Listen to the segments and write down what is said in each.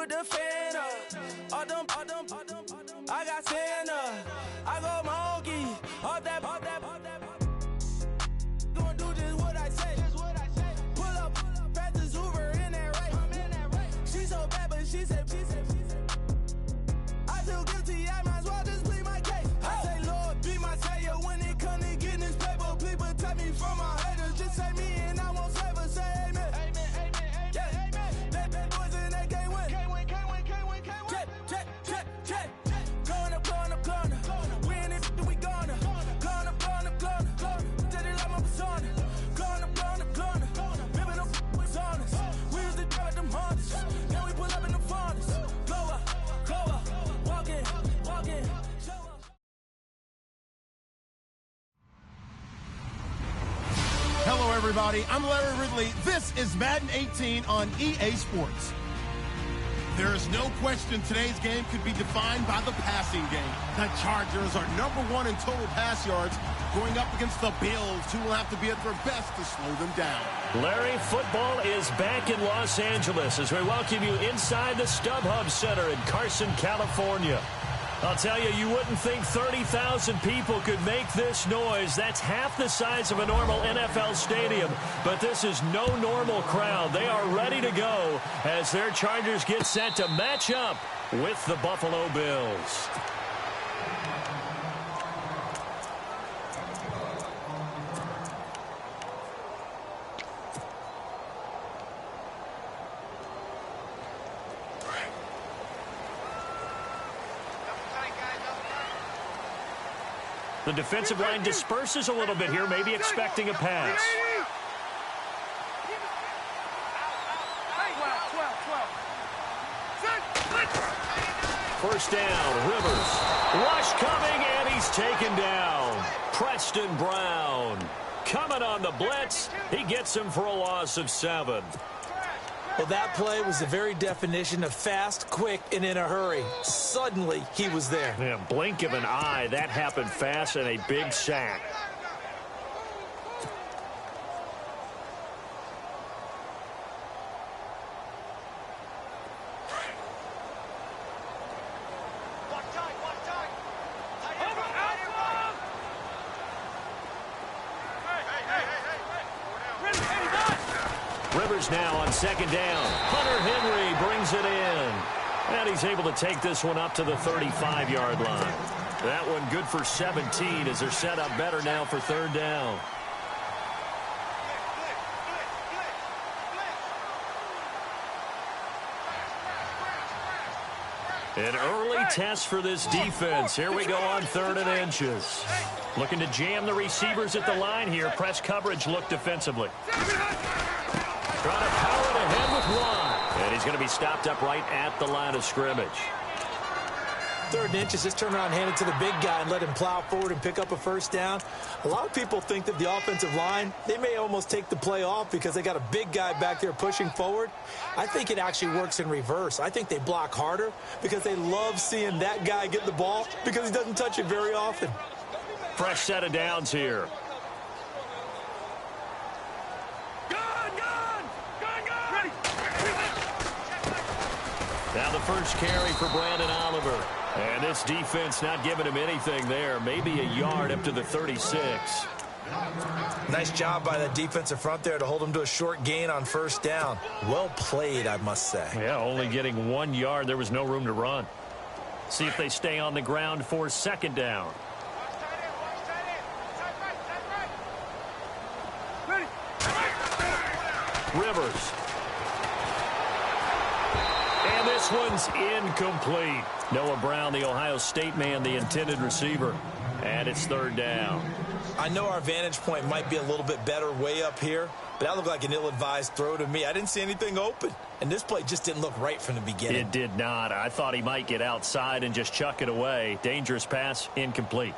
with the fan up. All them, I got Santa. I go monkey. All that. Gonna do just what I say. Pull up, practice Uber in that race. She so bad, but she said. I feel guilty, I might as well just plead my case. I say, Lord, be my savior when it comes to getting this paper. Please protect me from my haters. Just say me and I won't save her. Say amen. Yeah. Bad boys and they can't win. Check. Going up. We in it, we gonna. Going up. Did it like my persona. Going up. Ripping them was honest. We used to drive them Hondas. Now we pull up in the furnace. Glow up. Walking. Show up. Hello, everybody. I'm Larry Ridley. This is Madden 18 on EA Sports. There is no question today's game could be defined by the passing game. The Chargers are #1 in total pass yards, going up against the Bills, who will have to be at their best to slow them down. Larry, football is back in Los Angeles as we welcome you inside the StubHub Center in Carson, California. I'll tell you, you wouldn't think 30,000 people could make this noise. That's half the size of a normal NFL stadium. But this is no normal crowd. They are ready to go as their Chargers get set to match up with the Buffalo Bills. The defensive line disperses a little bit here, maybe expecting a pass. First down, Rivers. Rush coming, and he's taken down. Preston Brown coming on the blitz. He gets him for a loss of 7. Well, that play was the very definition of fast, quick, and in a hurry. Suddenly, he was there. Yeah, blink of an eye. That happened fast and a big sack. Rivers now on second down. Hunter Henry brings it in. And he's able to take this one up to the 35-yard line. That one good for 17 as they're set up better now for third down. An early test for this defense. Here we go on 3rd and inches. Looking to jam the receivers at the line here. Press coverage look defensively. Trying to power it ahead with one. And he's going to be stopped up right at the line of scrimmage. 3rd and inches, just turn around, hand it to the big guy, and let him plow forward and pick up a first down. A lot of people think that the offensive line, they may almost take the play off because they got a big guy back there pushing forward. I think it actually works in reverse. I think they block harder because they love seeing that guy get the ball because he doesn't touch it very often. Fresh set of downs here. Now the first carry for Brandon Oliver. And this defense not giving him anything there. Maybe a yard up to the 36. Nice job by the defensive front there to hold him to a short gain on first down. Well played, I must say. Yeah, only getting 1 yard. There was no room to run. See if they stay on the ground for second down. Rivers. And this one's incomplete. Noah Brown, the Ohio State man, the intended receiver. And it's third down. I know our vantage point might be a little bit better way up here, but that looked like an ill-advised throw to me. I didn't see anything open, and this play just didn't look right from the beginning. It did not. I thought he might get outside and just chuck it away. Dangerous pass, incomplete.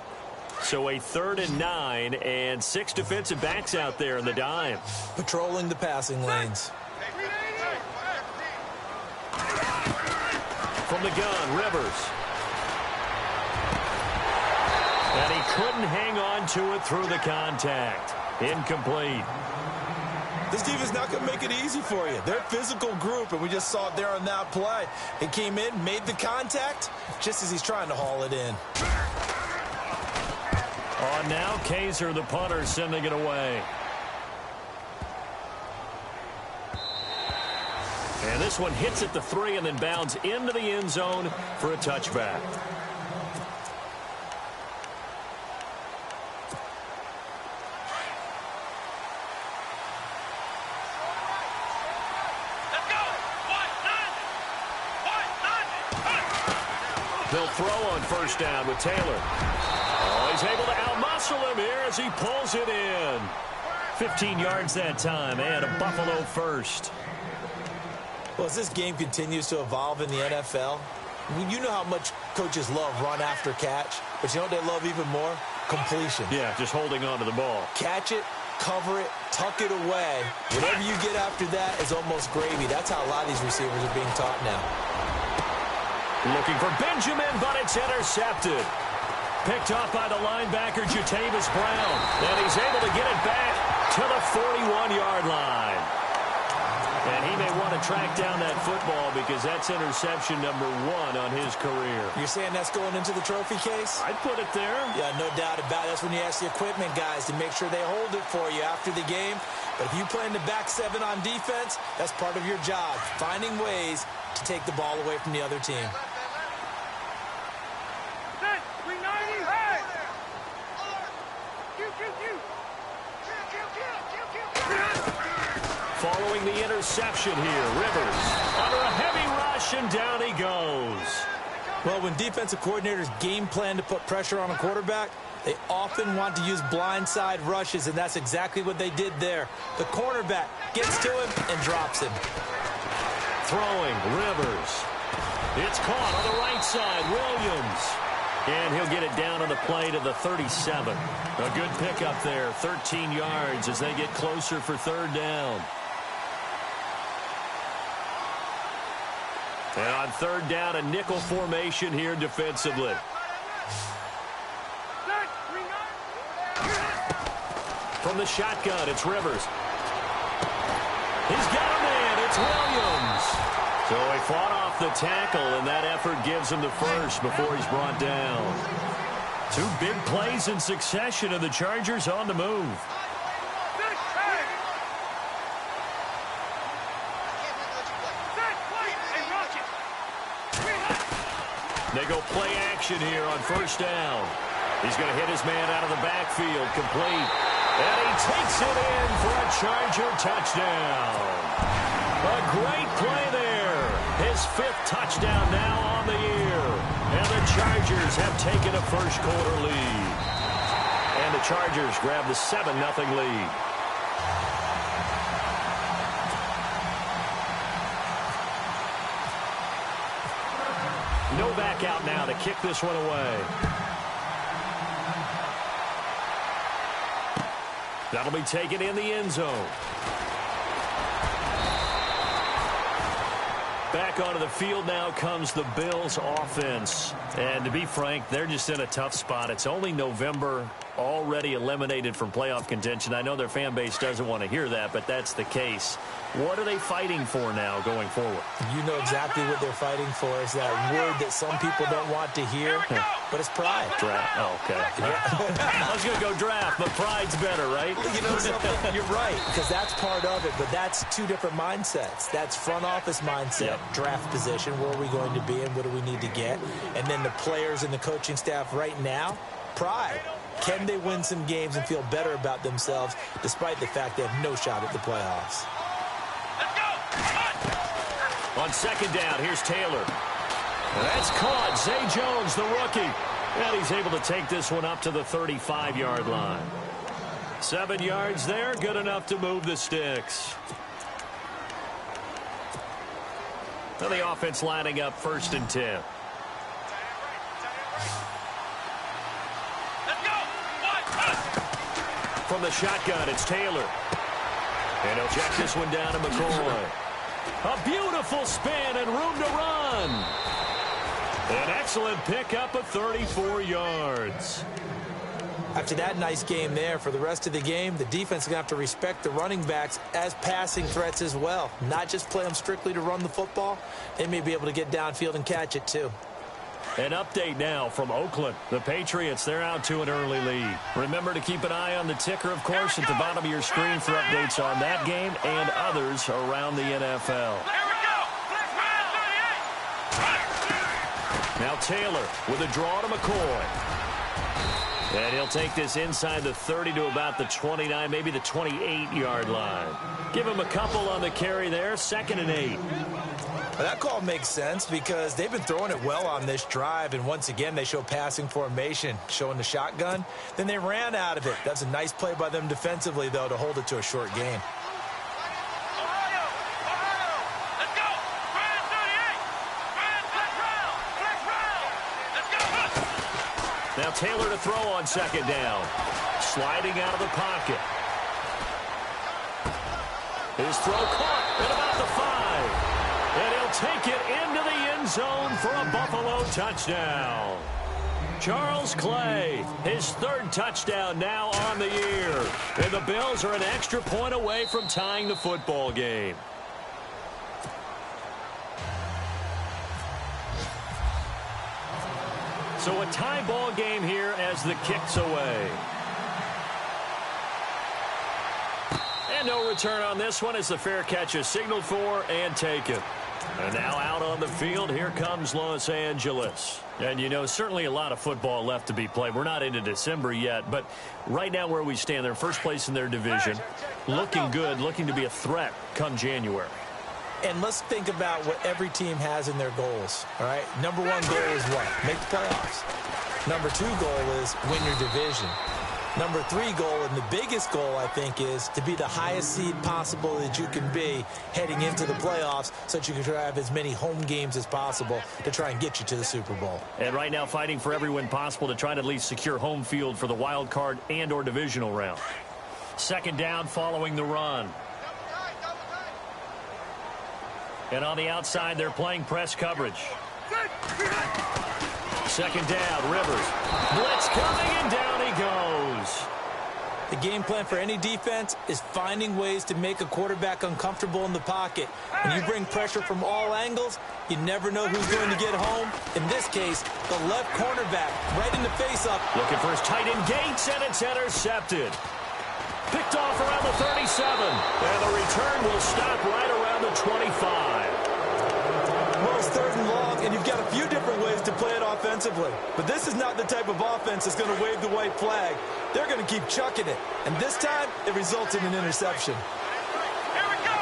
So a 3rd and 9, and 6 defensive backs out there in the dime. Patrolling the passing lanes. From the gun, Rivers. And he couldn't hang on to it through the contact. Incomplete. This defense is not going to make it easy for you. They're a physical group, and we just saw it there on that play. He came in, made the contact, just as he's trying to haul it in. On now, Kaiser, the punter, sending it away. And this one hits at the 3 and then bounds into the end zone for a touchback. They'll throw on first down with Taylor. Oh, he's able to outmuscle him here as he pulls it in. 15 yards that time and a Buffalo first. Well, as this game continues to evolve in the NFL, you know how much coaches love run after catch, but you know what they love even more? Completion. Yeah, just holding on to the ball. Catch it, cover it, tuck it away. Whatever you get after that is almost gravy. That's how a lot of these receivers are being taught now. Looking for Benjamin, but it's intercepted. Picked off by the linebacker, Jatavis Brown. And he's able to get it back to the 41-yard line. And he may want to track down that football because that's interception number 1 on his career. You're saying that's going into the trophy case? I'd put it there. Yeah, no doubt about it. That's when you ask the equipment guys to make sure they hold it for you after the game. But if you play in the back 7 on defense, that's part of your job, finding ways to take the ball away from the other team. Following the interception here, Rivers under a heavy rush, and down he goes. Well, when defensive coordinators game plan to put pressure on a quarterback, they often want to use blindside rushes, and that's exactly what they did there. The cornerback gets to him and drops him. Throwing, Rivers. It's caught on the right side, Williams. And he'll get it down on the play to the 37. A good pickup there, 13 yards as they get closer for third down. And on third down, a nickel formation here defensively. From the shotgun, it's Rivers. He's got a man, it's Williams. So he fought off the tackle, and that effort gives him the first before he's brought down. 2 big plays in succession, and the Chargers on the move. They go play action here on first down. He's going to hit his man out of the backfield, complete. And he takes it in for a Charger touchdown. A great play there. His 5th touchdown now on the year. And the Chargers have taken a first-quarter lead. And the Chargers grab the 7-0 lead. Novak out now to kick this one away. That'll be taken in the end zone. Back onto the field now comes the Bills offense. And to be frank, they're just in a tough spot. It's only November, already eliminated from playoff contention. I know their fan base doesn't want to hear that, but that's the case. What are they fighting for now going forward? You know exactly what they're fighting for. Is that word that some people don't want to hear, but it's pride. Draft. Oh, okay. I was going to go draft, but pride's better, right? You know something? You're right, because that's part of it, but that's 2 different mindsets. That's front office mindset, draft position, where are we going to be and what do we need to get? And then the players and the coaching staff right now, pride. Can they win some games and feel better about themselves despite the fact they have no shot at the playoffs? On second down, here's Taylor. That's caught. Zay Jones, the rookie. And he's able to take this one up to the 35-yard line. 7 yards there, good enough to move the sticks. And the offense lining up 1st and 10. From the shotgun, it's Taylor. And he'll check this one down to McCoy. A beautiful spin and room to run. An excellent pickup of 34 yards. After that nice game there, for the rest of the game, the defense is going to have to respect the running backs as passing threats as well. Not just play them strictly to run the football. They may be able to get downfield and catch it too. An update now from Oakland. The Patriots, they're out to an early lead. Remember to keep an eye on the ticker, of course, at the bottom of your screen for updates on that game and others around the NFL. Now Taylor with a draw to McCoy. And he'll take this inside the 30 to about the 29, maybe the 28-yard line. Give him a couple on the carry there, 2nd and 8. Well, that call makes sense because they've been throwing it well on this drive, and once again they show passing formation, showing the shotgun. Then they ran out of it. That's a nice play by them defensively, though, to hold it to a short game. Now Taylor to throw on 2nd down. Sliding out of the pocket. His throw caught at about the 5. And he'll take it into the end zone for a Buffalo touchdown. Charles Clay, his 3rd touchdown now on the year. And the Bills are an extra point away from tying the football game. So a tie ball game here as the kick's away. And no return on this one as the fair catch is signaled for and taken. And now out on the field, here comes Los Angeles. And, you know, certainly a lot of football left to be played. We're not into December yet, but right now where we stand, they're first place in their division. Looking good, looking to be a threat come January. And let's think about what every team has in their goals, all right? Number 1 goal is what? Make the playoffs. Number 2 goal is win your division. Number 3 goal, and the biggest goal, I think, is to be the highest seed possible that you can be heading into the playoffs so that you can have as many home games as possible to try and get you to the Super Bowl. And right now fighting for every win possible to try to at least secure home field for the wild card and or divisional round. 2nd down following the run. And on the outside, they're playing press coverage. 2nd down, Rivers. Blitz coming, and down he goes. The game plan for any defense is finding ways to make a quarterback uncomfortable in the pocket. When you bring pressure from all angles, you never know who's going to get home. In this case, the left cornerback right in the face-up. Looking for his tight end Gates, and it's intercepted. Picked off around the 37. And the return will stop right around the 25. Well, it's 3rd and long, and you've got a few different ways to play it offensively. But this is not the type of offense that's going to wave the white flag. They're going to keep chucking it. And this time, it results in an interception. Here we go.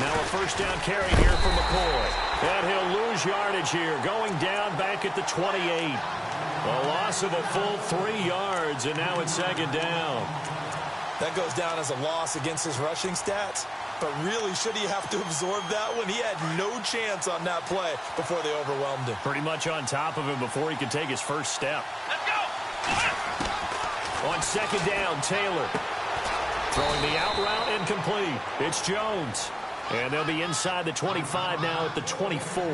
Now a 1st down carry here from McCoy. And he'll lose yardage here, going down back at the 28. A loss of a full 3 yards, and now it's 2nd down. That goes down as a loss against his rushing stats. But really, should he have to absorb that one? He had no chance on that play before they overwhelmed him. Pretty much on top of him before he could take his first step. Let's go. On 2nd down, Taylor. Throwing the out route incomplete. It's Jones. And they'll be inside the 25 now at the 24.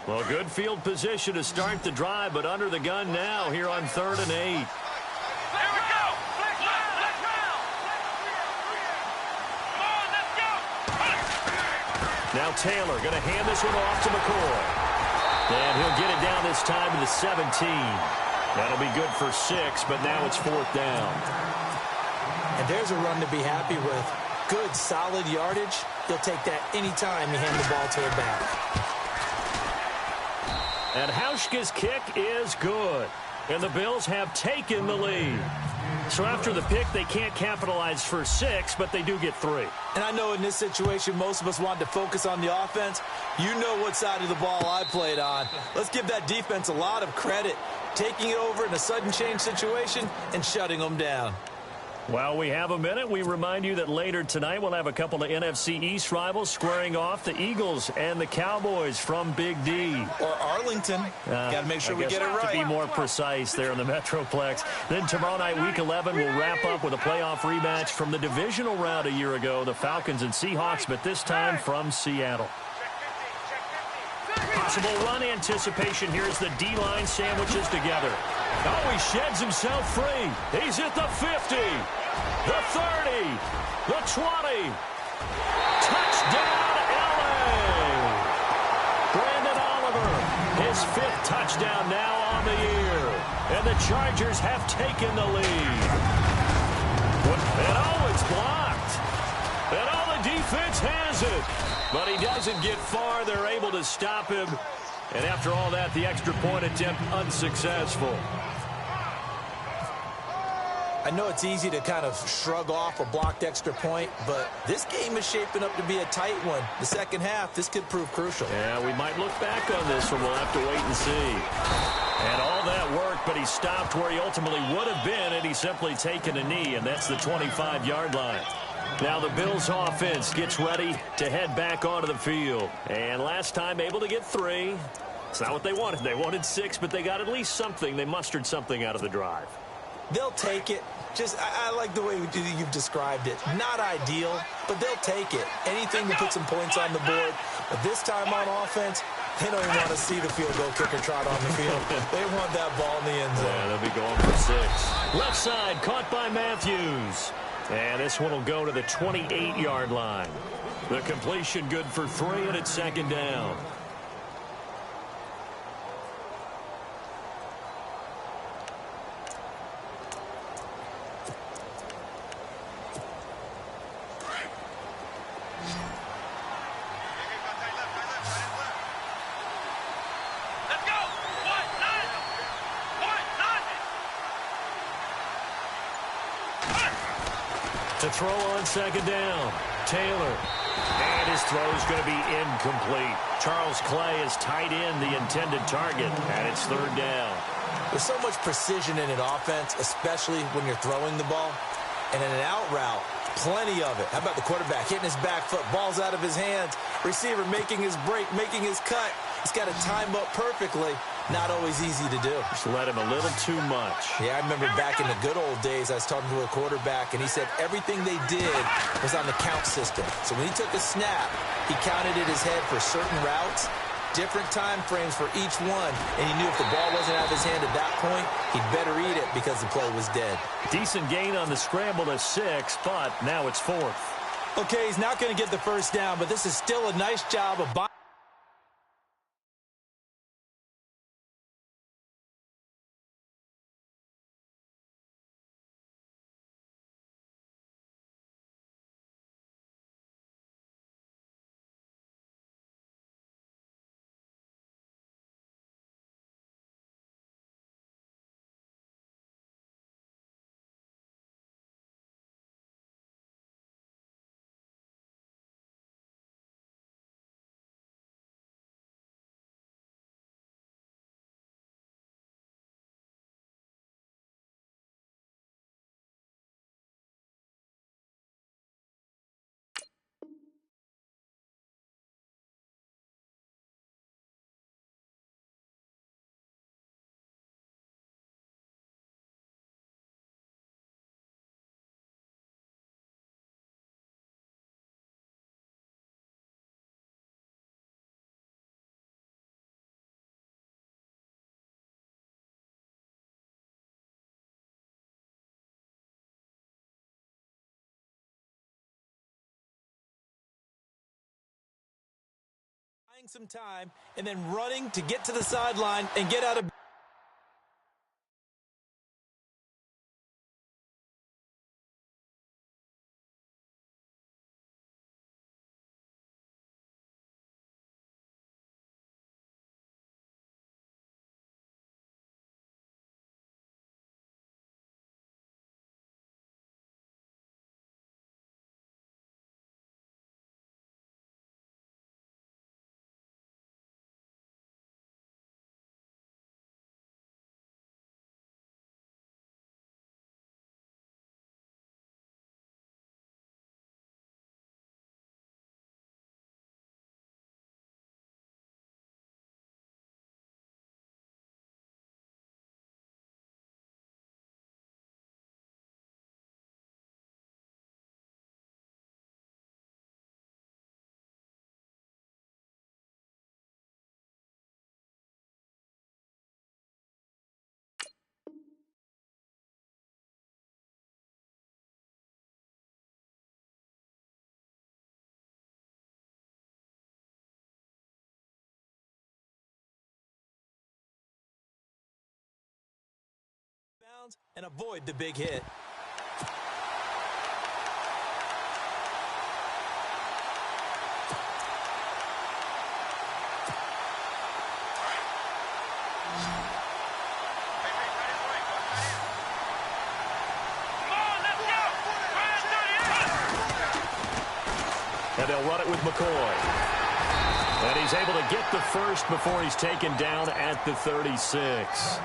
Well, good field position to start the drive, but under the gun now here on 3rd and 8. Here we go. Come on, let's go. Now Taylor going to hand this one off to McCoy. And he'll get it down this time to the 17. That'll be good for 6, but now it's 4th down. And there's a run to be happy with. Good, solid yardage. He'll take that anytime you hand the ball to a back. And Hauschka's kick is good. And the Bills have taken the lead. So after the pick, they can't capitalize for 6, but they do get 3. And I know in this situation, most of us wanted to focus on the offense. You know what side of the ball I played on. Let's give that defense a lot of credit. Taking it over in a sudden change situation and shutting them down. While we have a minute, we remind you that later tonight we'll have a couple of NFC East rivals squaring off, the Eagles and the Cowboys from Big D. Or Arlington. Got to make sure we get it right. To be more precise there in the Metroplex. Then tomorrow night, Week 11, we'll wrap up with a playoff rematch from the divisional round a year ago, the Falcons and Seahawks, but this time from Seattle. Possible run anticipation. Here's the D-line sandwiches together. Oh, he sheds himself free. He's at the 50, the 30, the 20. Touchdown, L.A. Brandon Oliver, his 5th touchdown now on the year. And the Chargers have taken the lead. And oh, it's blocked. And oh, the defense has it. But he doesn't get far. They're able to stop him. And after all that, the extra point attempt unsuccessful. I know it's easy to kind of shrug off a blocked extra point, but this game is shaping up to be a tight one. The second half, this could prove crucial. Yeah, we might look back on this one. We'll have to wait and see. And all that worked, but he stopped where he ultimately would have been, and he's simply taken a knee, and that's the 25-yard line. Now the Bills offense gets ready to head back onto the field. And last time able to get 3. It's not what they wanted. They wanted 6, but they got at least something. They mustered something out of the drive. They'll take it. I like the way you've described it. Not ideal, but they'll take it. Anything to put some points on the board. But this time on offense, they don't even want to see the field goal kicker trot on the field. They want that ball in the end zone. Yeah, they'll be going for 6. Left side, caught by Matthews. And this one will go to the 28-yard line. The completion good for 3, and it's second down. To throw on second down, Taylor. And his throw is going to be incomplete. Charles Clay has tied in the intended target, and it's third down. There's so much precision in an offense, especially when you're throwing the ball. And in an out route, plenty of it. How about the quarterback hitting his back foot, ball's out of his hands, receiver making his break, making his cut. He's got to time up perfectly. Not always easy to do. Just let him a little too much. Yeah, I remember back in the good old days, I was talking to a quarterback, and he said everything they did was on the count system. So when he took a snap, he counted in his head for certain routes, different time frames for each one, and he knew if the ball wasn't out of his hand at that point, he'd better eat it because the play was dead. Decent gain on the scramble to 6, but now it's 4th. Okay, he's not going to get the first down, but this is still a nice job of some time and then running to get to the sideline and get out of downs and avoid the big hit. And they'll run it with McCoy. And he's able to get the first before he's taken down at the 36.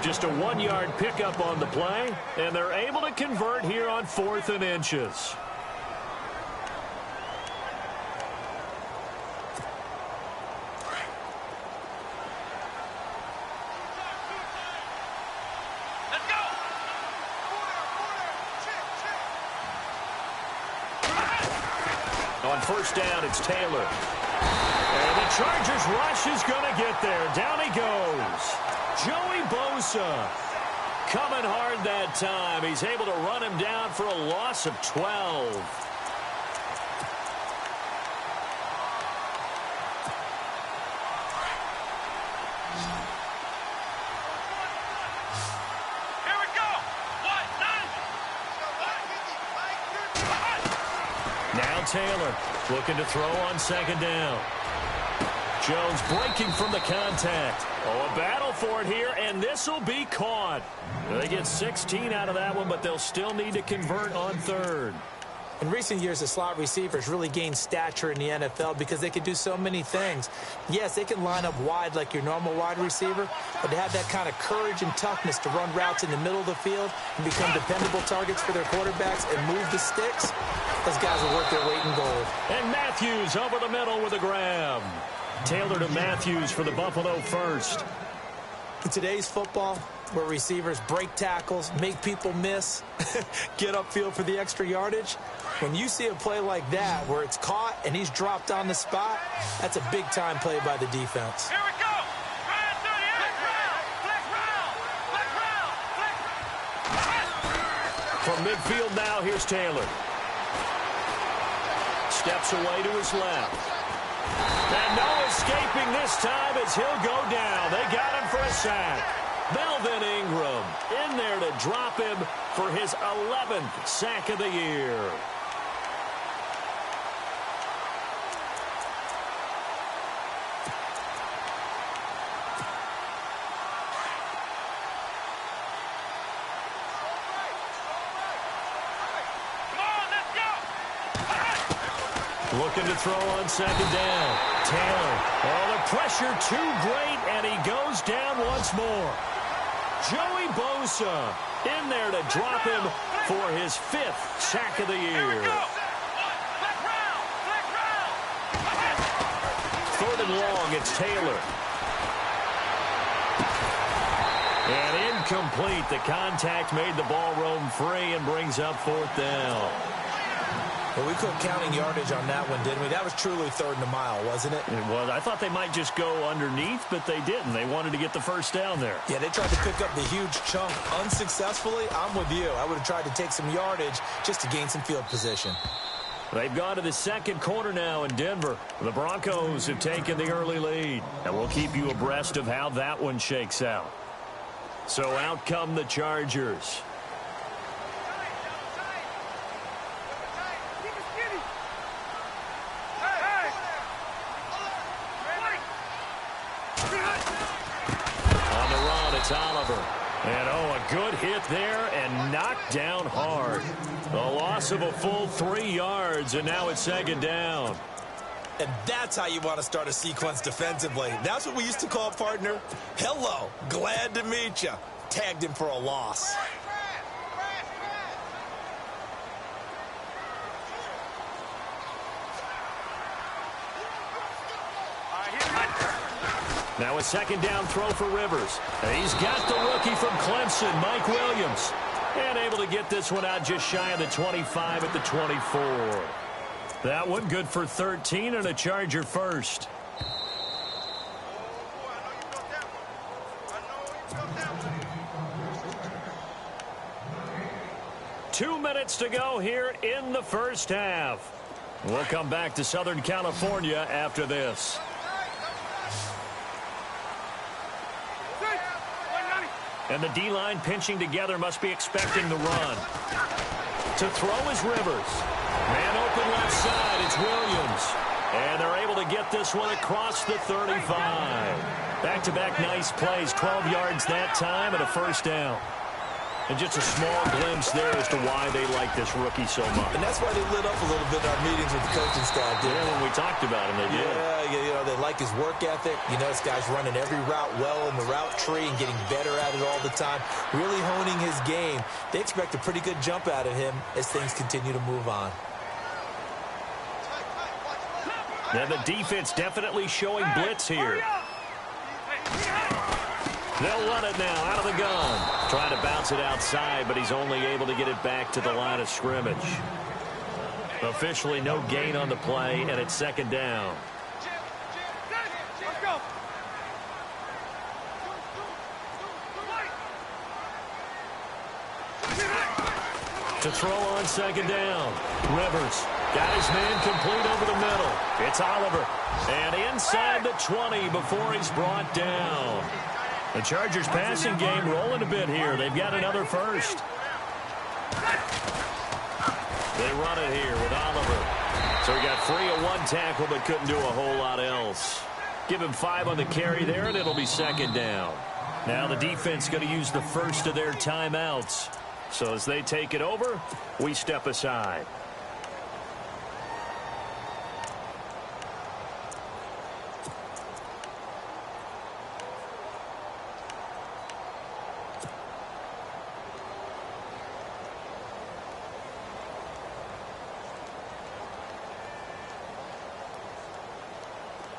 Just a 1-yard pickup on the play, and they're able to convert here on 4th and inches. On first down, it's Taylor. And the Chargers rush is going to get there. Down he goes. Joey Bosa coming hard that time. He's able to run him down for a loss of 12. Now Taylor looking to throw on second down. Jones breaking from the contact. Oh, a battle for it here, and this will be caught. They get 16 out of that one, but they'll still need to convert on third. In recent years, the slot receivers really gained stature in the NFL because they can do so many things. Yes, they can line up wide like your normal wide receiver, but they have that kind of courage and toughness to run routes in the middle of the field and become dependable targets for their quarterbacks and move the sticks. Those guys will work their weight in gold. And Matthews over the middle with a grab. Taylor to Matthews for the Buffalo first. In today's football, where receivers break tackles, make people miss, get upfield for the extra yardage, when you see a play like that where it's caught and he's dropped on the spot, that's a big-time play by the defense. Here we go. From midfield now, here's Taylor. Steps away to his left. And no escaping this time as he'll go down. They got him for a sack. Melvin Ingram in there to drop him for his 11th sack of the year. Looking to throw on second down. Taylor. Oh, the pressure too great, and he goes down once more. Joey Bosa in there to drop him for his 5th sack of the year. 3rd and long, it's Taylor. And incomplete. The contact made the ball roam free and brings up 4th down. Well, we couldn't counting yardage on that one, didn't we? That was truly 3rd and a mile, wasn't it? It was. I thought they might just go underneath, but they didn't. They wanted to get the first down there. Yeah, they tried to pick up the huge chunk unsuccessfully. I'm with you. I would have tried to take some yardage just to gain some field position. They've gone to the second quarter now in Denver. The Broncos have taken the early lead, and we'll keep you abreast of how that one shakes out. So out come the Chargers. Oliver. And, oh, a good hit there and knocked down hard. The loss of a full 3 yards, and now it's 2nd down. And that's how you want to start a sequence defensively. That's what we used to call, partner, hello, glad to meet you. Tagged him for a loss. Now a 2nd down throw for Rivers. And he's got the rookie from Clemson, Mike Williams. And able to get this one out just shy of the 25 at the 24. That one good for 13 and a Charger first. Two minutes to go here in the first half. We'll come back to Southern California after this. And the D-line pinching together must be expecting the run. To throw is Rivers. Man open left side, it's Williams. And they're able to get this one across the 35. Back-to-back nice plays, 12 yards that time and a first down. And just a small glimpse there as to why they like this rookie so much. And that's why they lit up a little bit in our meetings with the coaching staff. Yeah, when we talked about him, they did. Yeah, they like his work ethic. You know, this guy's running every route well in the route tree and getting better at it all the time. Really honing his game. They expect a pretty good jump out of him as things continue to move on. Now the defense definitely showing blitz here. They'll run it now out of the gun. Trying to bounce it outside, but he's only able to get it back to the line of scrimmage. Officially no gain on the play, and it's second down. To throw on second down. Rivers got his man complete over the middle. It's Oliver. And inside the 20 before he's brought down. The Chargers passing game rolling a bit here. They've got another first. They run it here with Oliver. So he got free of one tackle but couldn't do a whole lot else. Give him 5 on the carry there, and it'll be second down. Now the defense going to use the first of their timeouts. So as they take it over, we step aside.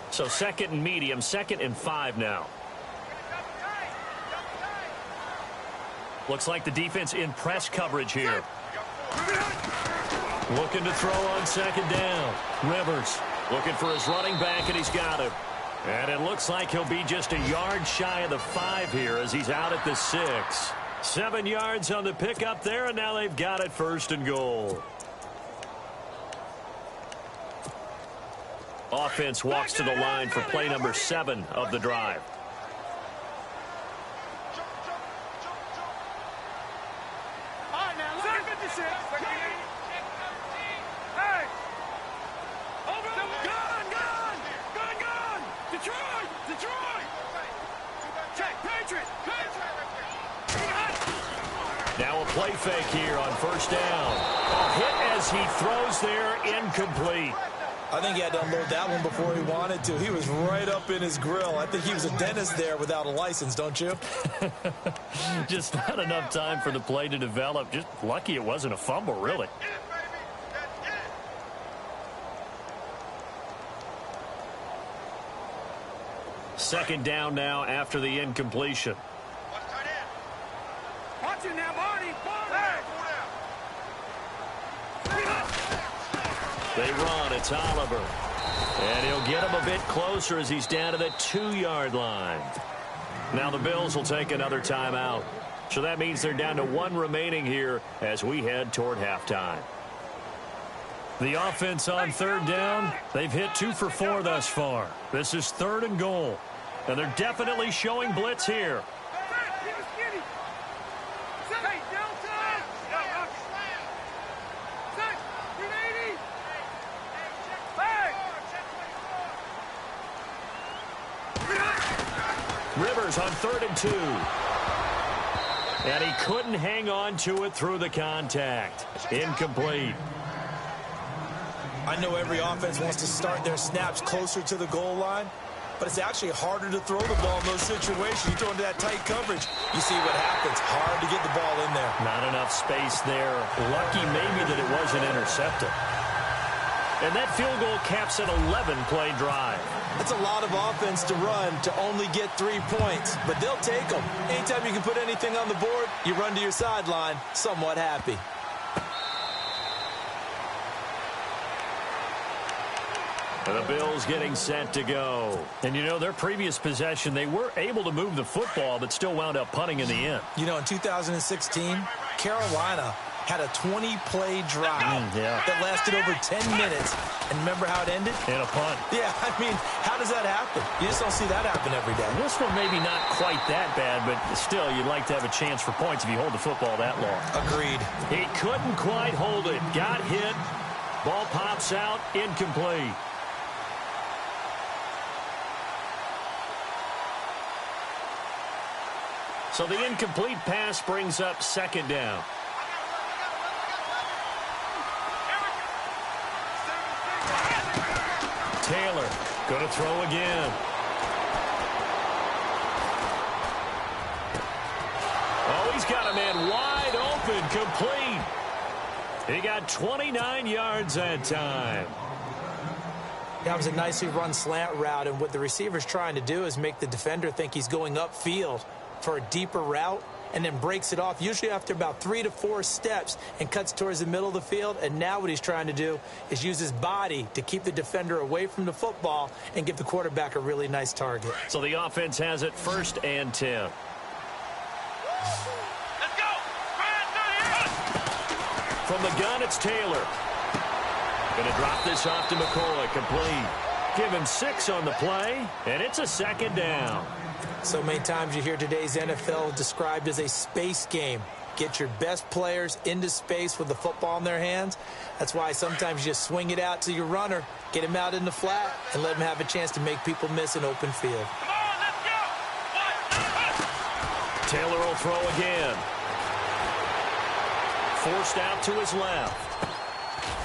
So second and medium, 2nd and 5 now. Looks like the defense in press coverage here. Looking to throw on second down. Rivers looking for his running back, and he's got him. And it looks like he'll be just a yard shy of the 5 here as he's out at the 6. 7 yards on the pickup there, and now they've got it 1st and goal. Offense walks to the line for play number 7 of the drive. Now a play fake here on 1st down. A hit as he throws there, incomplete. I think he had to unload that one before he wanted to. He was right up in his grill. I think he was a dentist there without a license, don't you? Just not enough time for the play to develop. Just lucky it wasn't a fumble, really. Second down now after the incompletion. Watch it now, Barney. They run. It's Oliver. And he'll get him a bit closer as he's down to the 2-yard line. Now the Bills will take another timeout. So that means they're down to 1 remaining here as we head toward halftime. The offense on 3rd down, they've hit 2 for 4 thus far. This is 3rd and goal. And they're definitely showing blitz here. Rivers on 3rd and 2. And he couldn't hang on to it through the contact. Incomplete. I know every offense wants to start their snaps closer to the goal line, but it's actually harder to throw the ball in those situations. You throw into that tight coverage, you see what happens. Hard to get the ball in there. Not enough space there. Lucky maybe that it wasn't intercepted. And that field goal caps an 11-play drive. That's a lot of offense to run to only get 3 points, but they'll take them. Anytime you can put anything on the board, you run to your sideline somewhat happy. And the Bills getting set to go. And, you know, their previous possession, they were able to move the football, but still wound up punting in the end. You know, in 2016, Carolina had a 20-play drive that lasted over 10 minutes. And remember how it ended? In a punt. Yeah, I mean, how does that happen? You just don't see that happen every day. This one maybe not quite that bad, but still, you'd like to have a chance for points if you hold the football that long. Agreed. He couldn't quite hold it. Got hit. Ball pops out. Incomplete. So the incomplete pass brings up second down. Taylor going to throw again. Oh, he's got a man wide open, complete. He got 29 yards that time. That was a nicely run slant route, and what the receiver's trying to do is make the defender think he's going upfield for a deeper route, and then breaks it off, usually after about 3 to 4 steps, and cuts towards the middle of the field. And now what he's trying to do is use his body to keep the defender away from the football and give the quarterback a really nice target. So the offense has it 1st and 10. Let's go! From the gun, it's Taylor. Going to drop this off to McCoy, complete. Give him 6 on the play, and it's a second down. So many times you hear today's NFL described as a space game. Get your best players into space with the football in their hands. That's why sometimes you just swing it out to your runner, get him out in the flat, and let him have a chance to make people miss an open field. Come on, let's go! Taylor will throw again. Forced out to his left.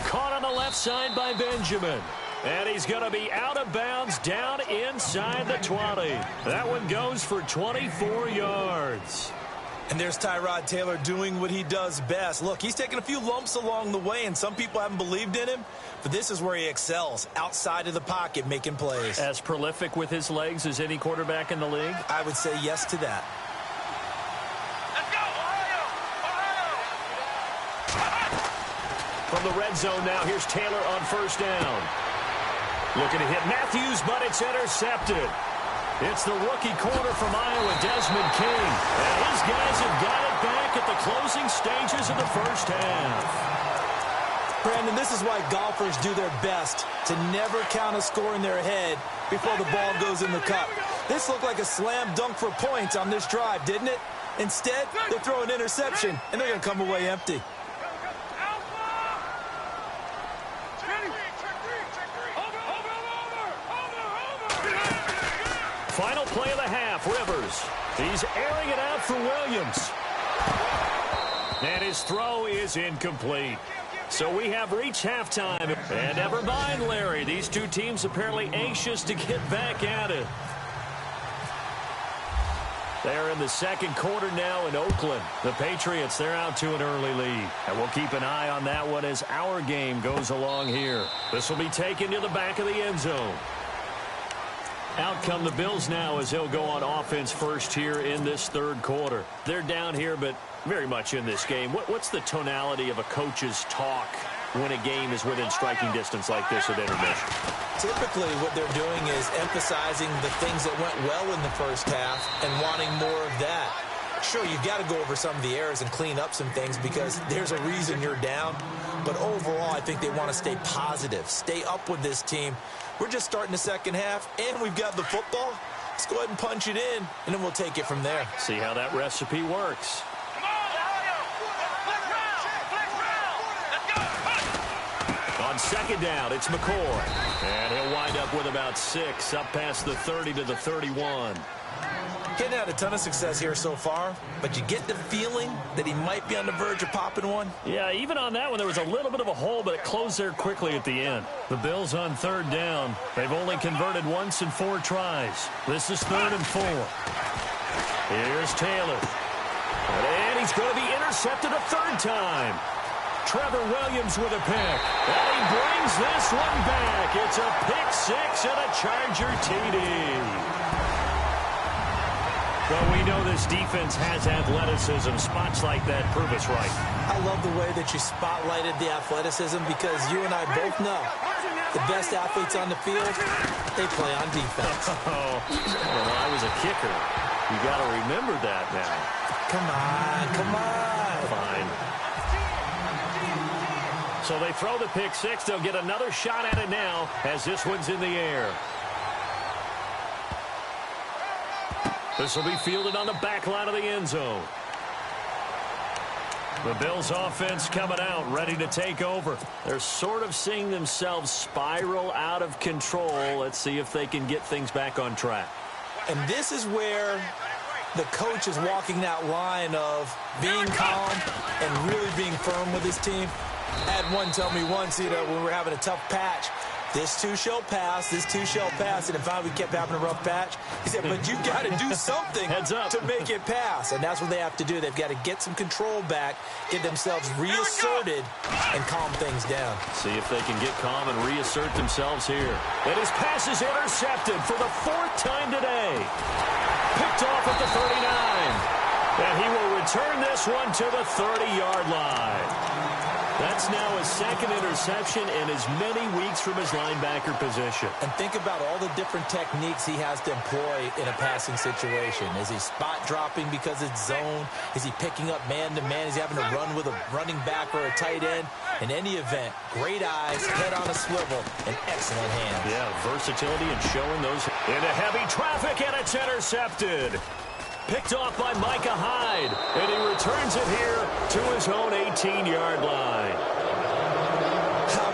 Caught on the left side by Benjamin. And he's going to be out of bounds down inside the 20. That one goes for 24 yards. And there's Tyrod Taylor doing what he does best. Look, he's taken a few lumps along the way, and some people haven't believed in him. But this is where he excels, outside of the pocket, making plays. As prolific with his legs as any quarterback in the league? I would say yes to that. Let's go, Ohio! From the red zone now, here's Taylor on 1st down. Looking to hit Matthews, but it's intercepted. It's the rookie corner from Iowa, Desmond King. And his guys have got it back at the closing stages of the 1st half. Brandon, this is why golfers do their best to never count a score in their head before the ball goes in the cup. This looked like a slam dunk for points on this drive, didn't it? Instead, they throw an interception, and they're going to come away empty. Final play of the half, Rivers. He's airing it out for Williams. And his throw is incomplete. So we have reached halftime. And never mind, Larry. These two teams apparently anxious to get back at it. They're in the second quarter now in Oakland. The Patriots, they're out to an early lead. And we'll keep an eye on that one as our game goes along here. This will be taken to the back of the end zone. Out come the Bills now as they'll go on offense first here in this 3rd quarter. They're down here, but very much in this game. What's the tonality of a coach's talk when a game is within striking distance like this at intermission? Typically, what they're doing is emphasizing the things that went well in the 1st half and wanting more of that. Sure, you've got to go over some of the errors and clean up some things because there's a reason you're down. But overall, I think they want to stay positive, stay up with this team. We're just starting the 2nd half, and we've got the football. Let's go ahead and punch it in, and then we'll take it from there. See how that recipe works. Come on, Ohio! Let's go! On 2nd down, it's McCoy. And he'll wind up with about 6, up past the 30 to the 31. Getting had a ton of success here so far, but you get the feeling that he might be on the verge of popping one. Yeah, even on that one, there was a little bit of a hole, but it closed there quickly at the end. The Bills on 3rd down. They've only converted once in 4 tries. This is 3rd and 4. Here's Taylor. And he's going to be intercepted a 3rd time. Trevor Williams with a pick. And he brings this one back. It's a pick 6 and a Charger TD. Well, we know this defense has athleticism. Spots like that prove us right. I love the way that you spotlighted the athleticism because you and I both know the best athletes on the field, they play on defense. Oh, when I was a kicker, you got to remember that now. Come on, come on. Fine. So they throw the pick six. They'll get another shot at it now as this one's in the air. This will be fielded on the back line of the end zone. The Bills offense coming out, ready to take over. They're sort of seeing themselves spiral out of control. Let's see if they can get things back on track. And this is where the coach is walking that line of being calm and really being firm with his team. I had one tell me once, when we were having a tough patch, this too shall pass, this too shall pass. And if finally we kept having a rough patch, he said, but you got to do something to make it pass. And that's what they have to do. They've got to get some control back, get themselves reasserted, and calm things down. See if they can get calm and reassert themselves here. And his pass is intercepted for the fourth time today. Picked off at the 39. And he will return this one to the 30-yard line. That's now his second interception in as many weeks from his linebacker position. And think about all the different techniques he has to employ in a passing situation. Is he spot dropping because it's zone? Is he picking up man-to-man? Is he having to run with a running back or a tight end? In any event, great eyes, head on a swivel, and excellent hands. Yeah, versatility and showing those into heavy traffic, and it's intercepted. Picked off by Micah Hyde, and he returns it here to his own 18-yard line.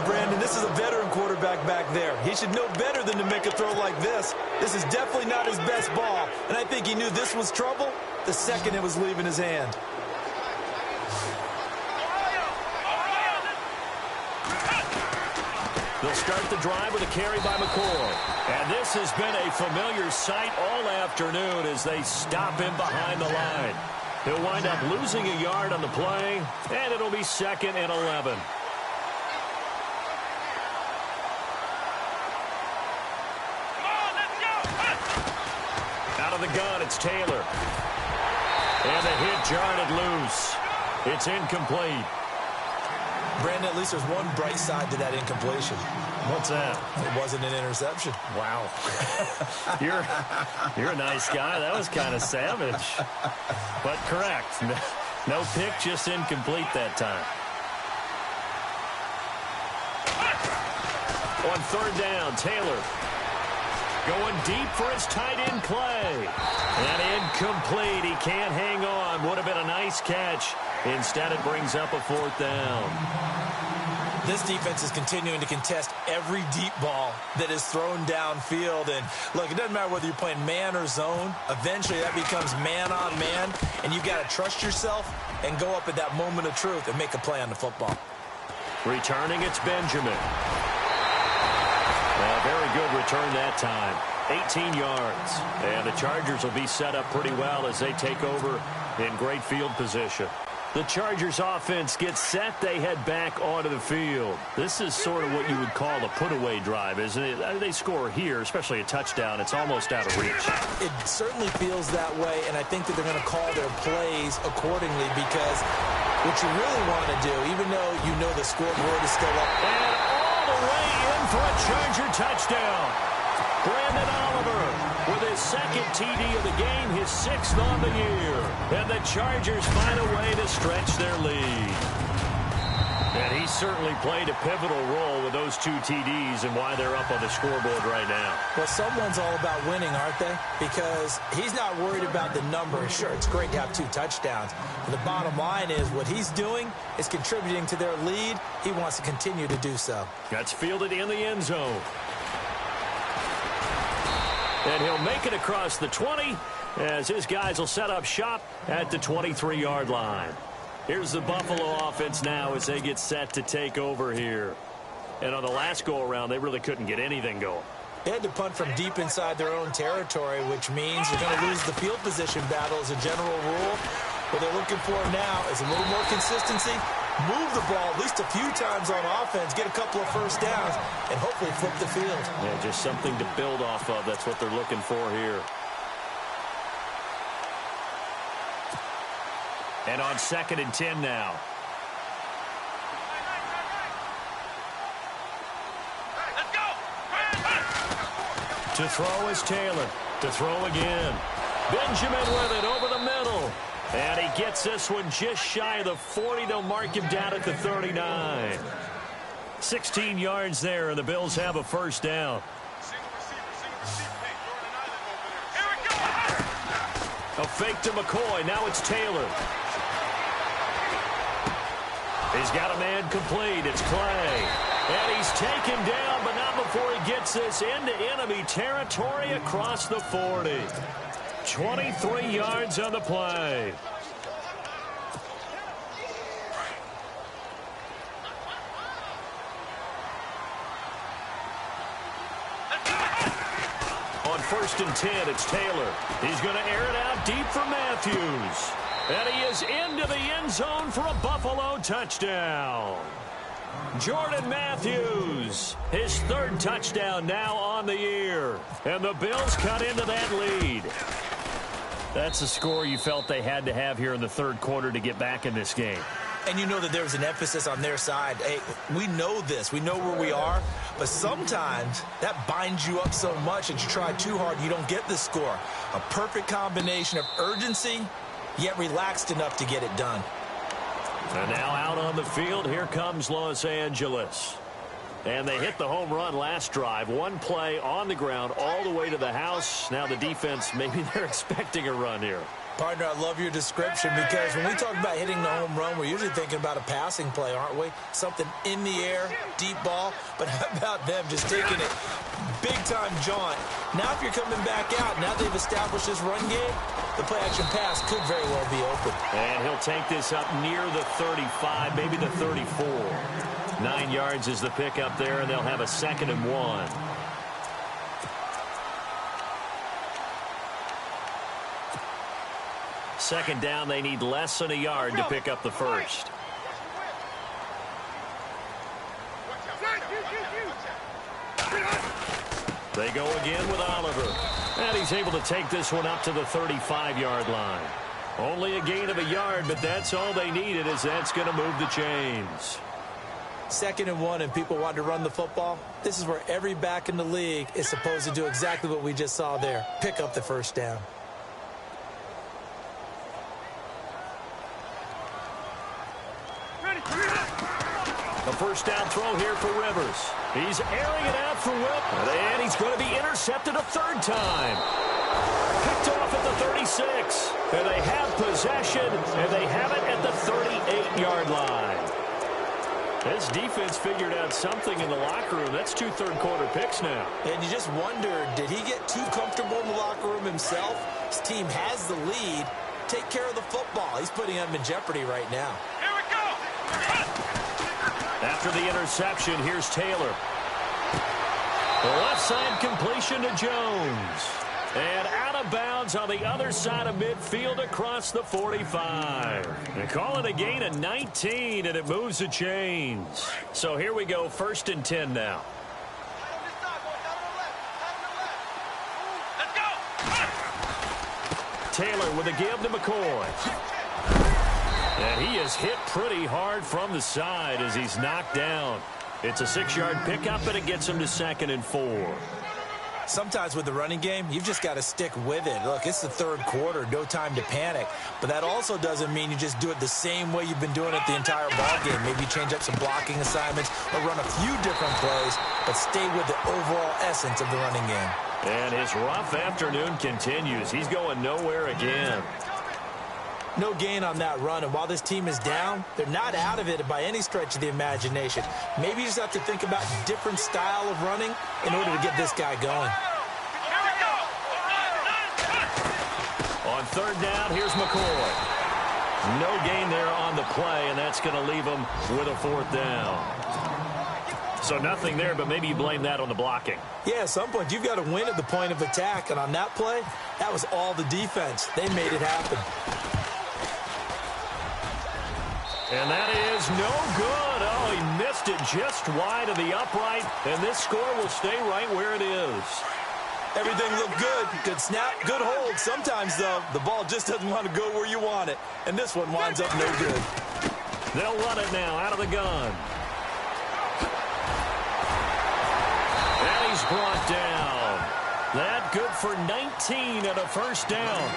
Brandon, this is a veteran quarterback back there. He should know better than to make a throw like this. This is definitely not his best ball, and I think he knew this was trouble the second it was leaving his hand. They'll start the drive with a carry by McCoy. And this has been a familiar sight all afternoon as they stop him behind the line. He'll wind up losing a yard on the play, and it'll be 2nd and 11. Out of the gun, it's Taylor. And the hit jarred it loose. It's incomplete. Brandon, at least there's one bright side to that incompletion. What's that? It wasn't an interception. Wow. You're a nice guy. That was kind of savage. But correct. No pick, just incomplete that time. On 3rd down, Taylor going deep for his tight end Clay. And incomplete. He can't hang on. Would have been a nice catch. Instead, it brings up a 4th down. This defense is continuing to contest every deep ball that is thrown downfield. And, look, it doesn't matter whether you're playing man or zone. Eventually, that becomes man on man. And you've got to trust yourself and go up at that moment of truth and make a play on the football. Returning, it's Benjamin. Very good return that time. 18 yards. And the Chargers will be set up pretty well as they take over in great field position. The Chargers offense gets set. They head back onto the field. This is sort of what you would call a put-away drive, isn't it? They score here, especially a touchdown. It's almost out of reach. It certainly feels that way, and I think that they're going to call their plays accordingly because what you really want to do, even though you know the scoreboard is still up. And all the way in for a Charger touchdown. Brandon Oliver with his 2nd TD of the game, his 6th on the year. And the Chargers find a way to stretch their lead. And he certainly played a pivotal role with those 2 TDs and why they're up on the scoreboard right now. Well, someone's all about winning, aren't they? Because he's not worried about the number. Sure, it's great to have 2 touchdowns. But the bottom line is what he's doing is contributing to their lead. He wants to continue to do so. That's fielded in the end zone. And he'll make it across the 20 as his guys will set up shop at the 23-yard line. Here's the Buffalo offense now as they get set to take over here. And on the last go-around, they really couldn't get anything going. They had to punt from deep inside their own territory, which means you're going to lose the field position battle as a general rule. What they're looking for now is a little more consistency, move the ball at least a few times on offense, get a couple of first downs, and hopefully flip the field. Yeah, just something to build off of. That's what they're looking for here. And on 2nd and 10 now. Let's go! To throw is Taylor. To throw again. Benjamin with it over the middle. And he gets this one just shy of the 40. They'll mark him down at the 39. 16 yards there, and the Bills have a first down. A fake to McCoy. Now it's Taylor. He's got a man complete. It's Clay. And he's taken down, but not before he gets this into enemy territory across the 40. 23 yards on the play. On 1st and 10, it's Taylor. He's going to air it out deep for Matthews. And he is into the end zone for a Buffalo touchdown. Jordan Matthews, his 3rd touchdown now on the year. And the Bills cut into that lead. That's the score you felt they had to have here in the 3rd quarter to get back in this game. And you know that there was an emphasis on their side. Hey, we know this. We know where we are. But sometimes that binds you up so much that you try too hard, you don't get the score. A perfect combination of urgency, yet relaxed enough to get it done. And now out on the field, here comes Los Angeles. And they hit the home run last drive. One play on the ground all the way to the house. Now the defense, maybe they're expecting a run here. Partner, I love your description because when we talk about hitting the home run, we're usually thinking about a passing play, aren't we? Something in the air, deep ball. But how about them just taking it big-time jaunt? Now if you're coming back out, now they've established this run game, the play-action pass could very well be open. And he'll take this up near the 35, maybe the 34. 9 yards is the pickup there, and they'll have a 2nd and 1. Second down, they need less than a yard to pick up the first. They go again with Oliver. And he's able to take this one up to the 35-yard line. Only a gain of a yard, but that's all they needed, as that's going to move the chains. 2nd and 1, and people want to run the football. This is where every back in the league is supposed to do exactly what we just saw there. Pick up the first down. A first down throw here for Rivers. He's airing it out for Will. And he's going to be intercepted a 3rd time. Picked off at the 36. And they have possession, and they have it at the 38-yard line. This defense figured out something in the locker room. That's 2 third-quarter picks now. And you just wonder, did he get too comfortable in the locker room himself? His team has the lead. Take care of the football. He's putting them in jeopardy right now. Here we go! After the interception, here's Taylor. The left side completion to Jones. And out of bounds on the other side of midfield across the 45. They call it a gain of 19, and it moves the chains. So here we go, 1st and 10 now. Taylor with a give to McCoy. And he is hit pretty hard from the side as he's knocked down. It's a 6-yard pickup, and it gets him to 2nd and 4. Sometimes with the running game, you've just got to stick with it. Look, it's the 3rd quarter, no time to panic. But that also doesn't mean you just do it the same way you've been doing it the entire ball game. Maybe change up some blocking assignments or run a few different plays, but stay with the overall essence of the running game. And his rough afternoon continues. He's going nowhere again. No gain on that run, and while this team is down, they're not out of it by any stretch of the imagination. Maybe you just have to think about a different style of running in order to get this guy going. On 3rd down, here's McCoy. No gain there on the play, and that's going to leave him with a 4th down. So nothing there, but maybe you blame that on the blocking. Yeah, at some point, you've got to win at the point of attack, and on that play, that was all the defense. They made it happen. And that is no good. Oh, he missed it just wide of the upright, and this score will stay right where it is. Everything looked good. Good snap, good hold. Sometimes, though, the ball just doesn't want to go where you want it, and this one winds up no good. They'll run it now out of the gun. And he's brought down. That good for 19 and a 1st down.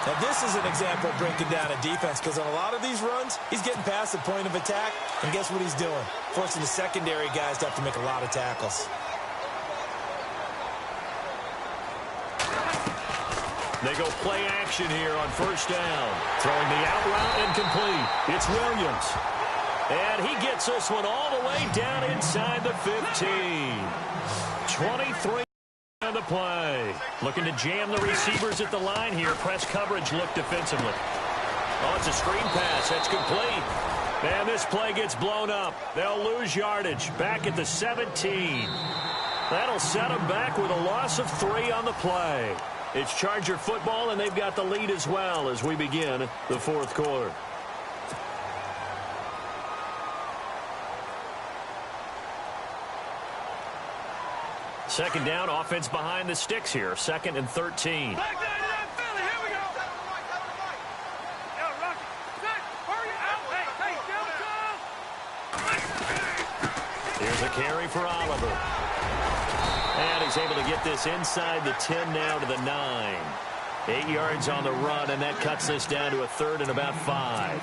Now, this is an example of breaking down a defense because on a lot of these runs, he's getting past the point of attack, and guess what he's doing? Forcing the secondary guys to have to make a lot of tackles. They go play action here on first down. Throwing the out route incomplete. It's Williams. And he gets this one all the way down inside the 15. 23 on the play. Looking to jam the receivers at the line here. Press coverage look defensively. Oh, it's a screen pass. That's complete. And this play gets blown up. They'll lose yardage. Back at the 17. That'll set them back with a loss of 3 on the play. It's Charger football, and they've got the lead as well as we begin the fourth quarter. Second down, offense behind the sticks here. 2nd and 13. Here's a carry for Oliver. And he's able to get this inside the 10 now to the 9. 8 yards on the run, and that cuts this down to a 3rd and about 5.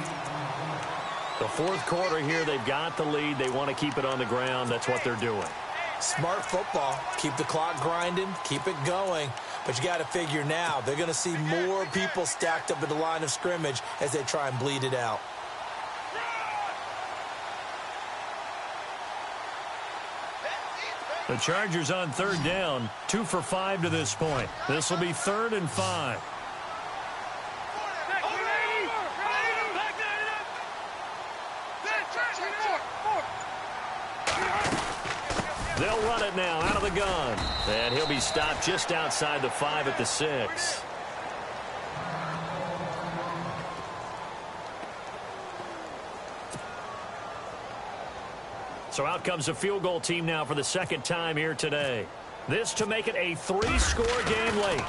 The fourth quarter here, they've got the lead. They want to keep it on the ground. That's what they're doing. Smart football. Keep the clock grinding. Keep it going. But you got to figure now, they're going to see more people stacked up at the line of scrimmage as they try and bleed it out. The Chargers on 3rd down, 2 for 5 to this point. This will be 3rd and 5. They'll run it now out of the gun. And he'll be stopped just outside the 5 at the 6. So out comes a field goal team now for the 2nd time here today. This to make it a 3-score game late.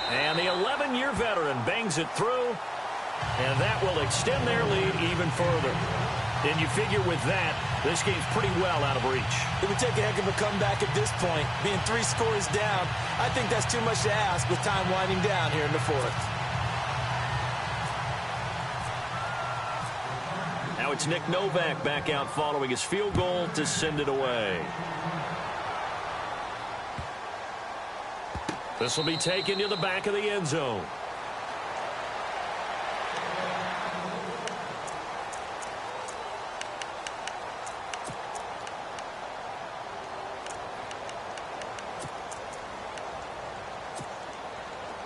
And the 11-year veteran bangs it through. And that will extend their lead even further. And you figure with that, this game's pretty well out of reach. It would take a heck of a comeback at this point. Being 3 scores down, I think that's too much to ask with time winding down here in the 4th. Now it's Nick Novak back out following his field goal to send it away. This will be taken to the back of the end zone.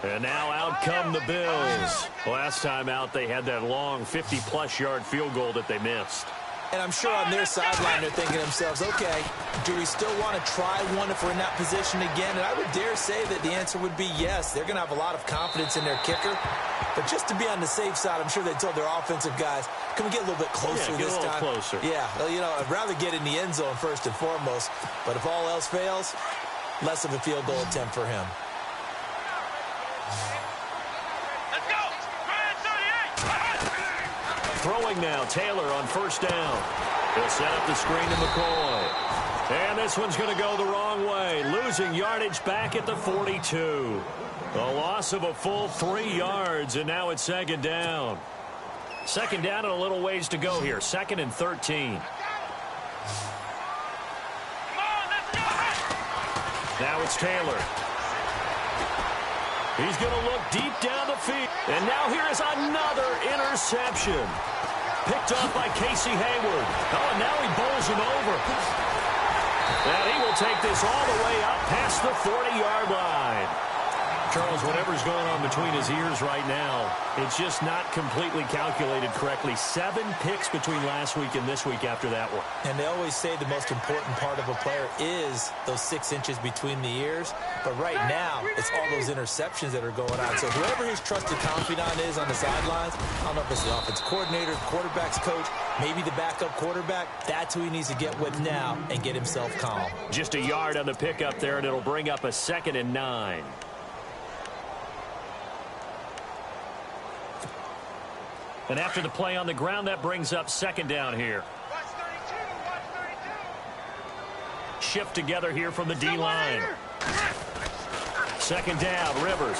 And now out come the Bills. Last time out, they had that long 50-plus yard field goal that they missed. And I'm sure on their sideline they're thinking to themselves, okay, do we still want to try one if we're in that position again? And I would dare say that the answer would be yes. They're going to have a lot of confidence in their kicker. But just to be on the safe side, I'm sure they told their offensive guys, can we get a little bit closer this time? Closer. Yeah, well, you know, I'd rather get in the end zone first and foremost. But if all else fails, less of a field goal attempt for him. Throwing now, Taylor on first down. He'll set up the screen to McCoy. And this one's going to go the wrong way. Losing yardage back at the 42. A loss of a full 3 yards, and now it's 2nd down. 2nd down and a little ways to go here. 2nd and 13. Now it's Taylor. He's going to look deep down the field. And now here is another interception. Picked off by Casey Hayward. Oh, and now he bowls him over. And he will take this all the way up past the 40-yard line. Charles, whatever's going on between his ears right now, it's just not completely calculated correctly. 7 picks between last week and this week after that one. And they always say the most important part of a player is those 6 inches between the ears. But right now, it's all those interceptions that are going on. So whoever his trusted confidant is on the sidelines, I don't know if it's the offense coordinator, quarterback's coach, maybe the backup quarterback, that's who he needs to get with now and get himself calm. Just a yard on the pickup there, and it'll bring up a 2nd and 9. And after the play on the ground, that brings up 2nd down here. Shift together here from the D-line. 2nd down, Rivers.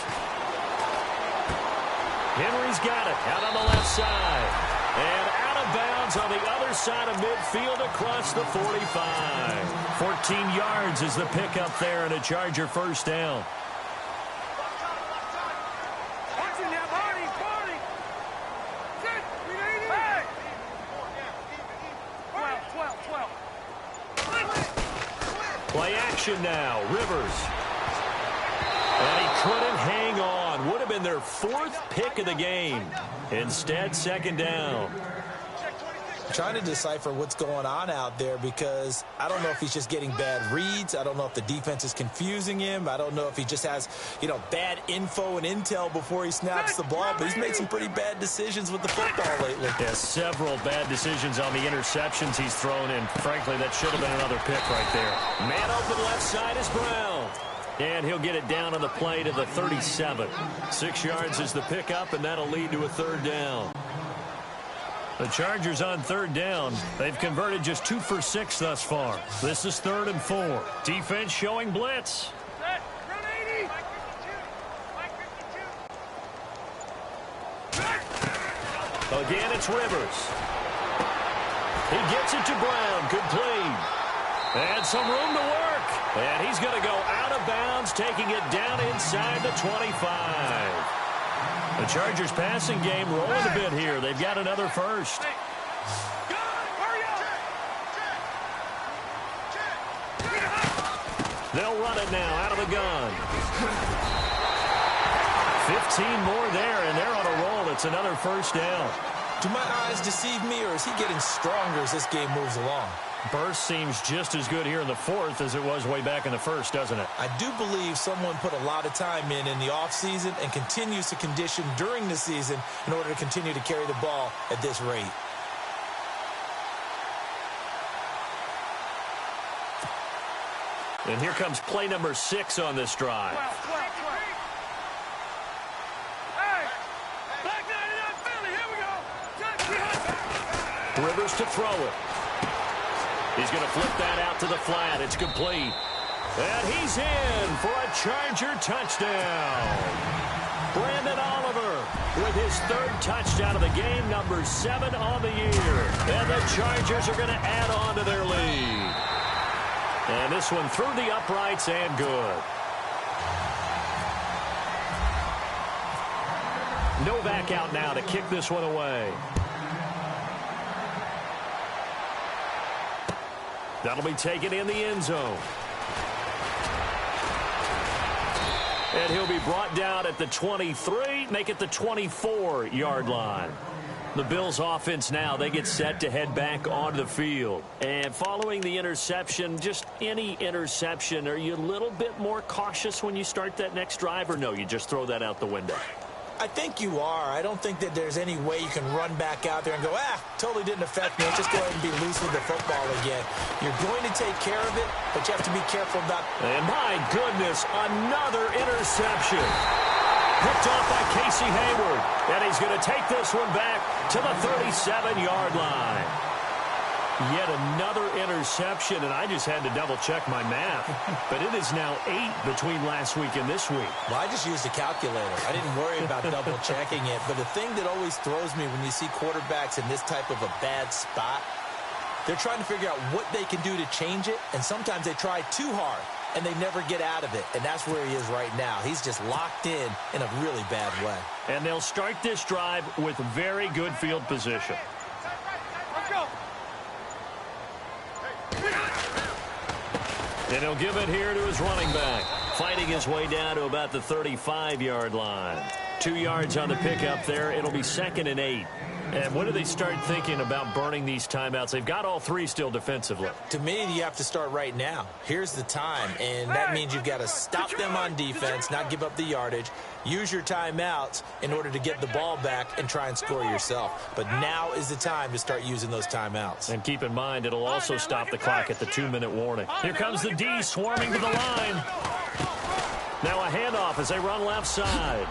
Henry's got it out on the left side. And out of bounds on the other side of midfield across the 45. 14 yards is the pickup there and a Charger first down. Play action now. Rivers. And he couldn't hang on. Would have been their 4th pick of the game. Instead, second down. I'm trying to decipher what's going on out there because I don't know if he's just getting bad reads. I don't know if the defense is confusing him. I don't know if he just has, bad info and intel before he snaps the ball. But he's made some pretty bad decisions with the football lately. Yeah, several bad decisions on the interceptions he's thrown in. Frankly, that should have been another pick right there. Man open left side is Brown. And he'll get it down on the play to the 37. 6 yards is the pickup, and that'll lead to a third down. The Chargers on third down. They've converted just 2 for 6 thus far. This is 3rd and 4. Defense showing blitz. Again, it's Rivers. He gets it to Brown. Complete. And some room to work. And he's going to go out of bounds, taking it down inside the 25. The Chargers passing game rolling a bit here. They've got another first. They'll run it now out of the gun. 15 more there, and they're on a roll. It's another first down. Do my eyes deceive me, or is he getting stronger as this game moves along? Burst seems just as good here in the 4th as it was way back in the 1st, doesn't it? I do believe someone put a lot of time in the offseason and continues to condition during the season in order to continue to carry the ball at this rate. And here comes play number 6 on this drive. Rivers to throw it. He's going to flip that out to the flat. It's complete. And he's in for a Charger touchdown. Brandon Oliver with his 3rd touchdown of the game, number 7 on the year. And the Chargers are going to add on to their lead. And this one through the uprights and good. Novak out now to kick this one away. That'll be taken in the end zone. And he'll be brought down at the 23, make it the 24-yard line. The Bills offense now, they get set to head back onto the field. And following the interception, just any interception, are you a little bit more cautious when you start that next drive, or no, you just throw that out the window? I think you are. I don't think that there's any way you can run back out there and go, totally didn't affect me. Just go ahead and be loose with the football again. You're going to take care of it, but you have to be careful about. And my goodness, another interception. Picked off by Casey Hayward. And he's going to take this one back to the 37-yard line. Yet another interception, and I just had to double-check my math. But it is now 8 between last week and this week. Well, I just used a calculator. I didn't worry about double-checking it. But the thing that always throws me when you see quarterbacks in this type of a bad spot, they're trying to figure out what they can do to change it, and sometimes they try too hard, and they never get out of it. And that's where he is right now. He's just locked in a really bad way. And they'll start this drive with very good field position. Let's go. And he'll give it here to his running back, fighting his way down to about the 35-yard line. 2 yards on the pickup there. It'll be 2nd and 8. And when do they start thinking about burning these timeouts? They've got all 3 still defensively. To me, you have to start right now. Here's the time, and that means you've got to stop them on defense, not give up the yardage, use your timeouts in order to get the ball back and try and score yourself. But now is the time to start using those timeouts. And keep in mind, it'll also stop the clock at the 2-minute warning. Here comes the D swarming to the line. Now a handoff as they run left side.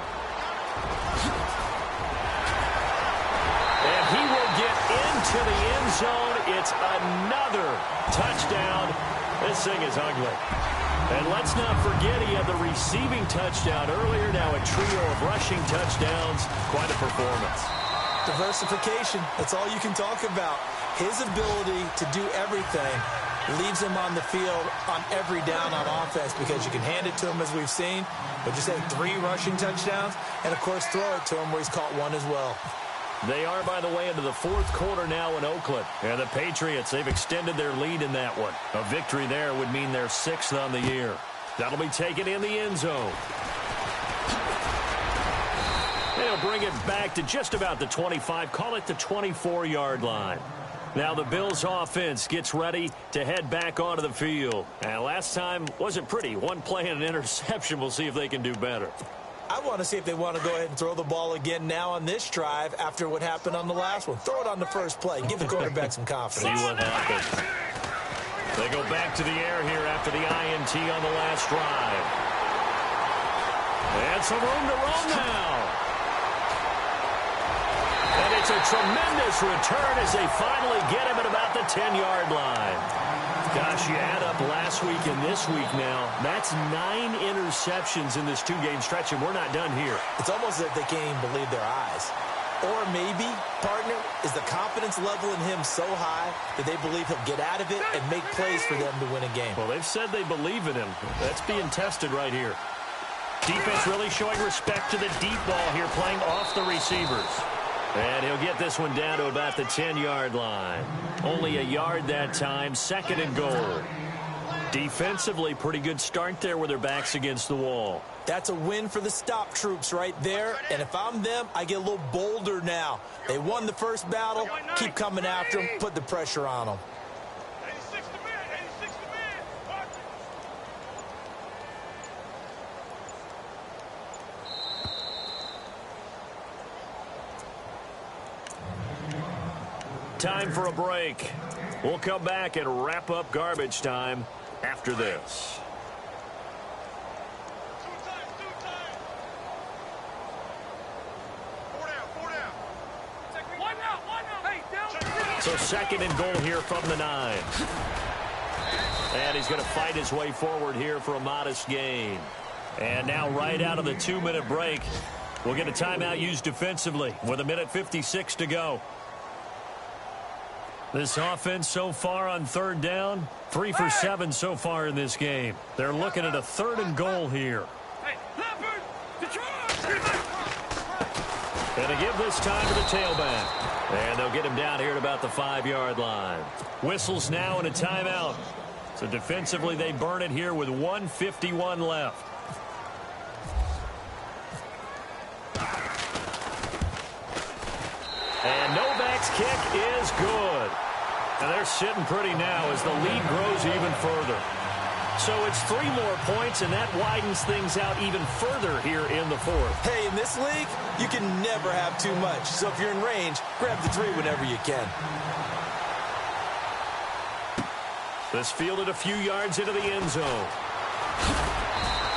And he will get into the end zone. It's another touchdown. This thing is ugly. And let's not forget he had the receiving touchdown earlier. Now a trio of rushing touchdowns. Quite a performance. Diversification. That's all you can talk about. His ability to do everything leaves him on the field on every down on offense because you can hand it to him as we've seen, but just have 3 rushing touchdowns and, of course, throw it to him where he's caught 1 as well. They are, by the way, into the 4th quarter now in Oakland. And the Patriots, they've extended their lead in that one. A victory there would mean they're 6th on the year. That'll be taken in the end zone. They'll bring it back to just about the 25, call it the 24-yard line. Now the Bills offense gets ready to head back onto the field. And last time wasn't pretty. 1 play and an interception. We'll see if they can do better. I want to see if they want to go ahead and throw the ball again now on this drive after what happened on the last one. Throw it on the first play. Give the quarterback some confidence. See what happens. They go back to the air here after the INT on the last drive. And some room to roam now. And it's a tremendous return as they finally get him at about the 10-yard line. Gosh, you add up last week and this week now. That's 9 interceptions in this 2-game stretch, and we're not done here. It's almost as if they can't even believe their eyes. Or maybe, partner, is the confidence level in him so high that they believe he'll get out of it and make plays for them to win a game. Well, they've said they believe in him. That's being tested right here. Defense really showing respect to the deep ball here, playing off the receivers. And he'll get this one down to about the 10-yard line. Only a yard that time, 2nd and goal. Defensively, pretty good start there with their backs against the wall. That's a win for the stop troops right there. And if I'm them, I get a little bolder now. They won the first battle. Keep coming after them. Put the pressure on them. Time for a break. We'll come back and wrap up garbage time after this. So 2nd and goal here from the 9. And he's going to fight his way forward here for a modest gain. And now right out of the 2-minute break, we'll get a timeout used defensively with 1:56 to go. This offense so far on 3rd down, 3 for 7 so far in this game. They're looking at a 3rd and goal here. And to give this time to the tailback. And they'll get him down here at about the 5-yard line. Whistles now and a timeout. So defensively they burn it here with 1:51 left. And Novak's kick is good. And they're sitting pretty now as the lead grows even further. So it's 3 more points, and that widens things out even further here in the 4th. Hey, in this league, you can never have too much. So if you're in range, grab the 3 whenever you can. This fielded a few yards into the end zone.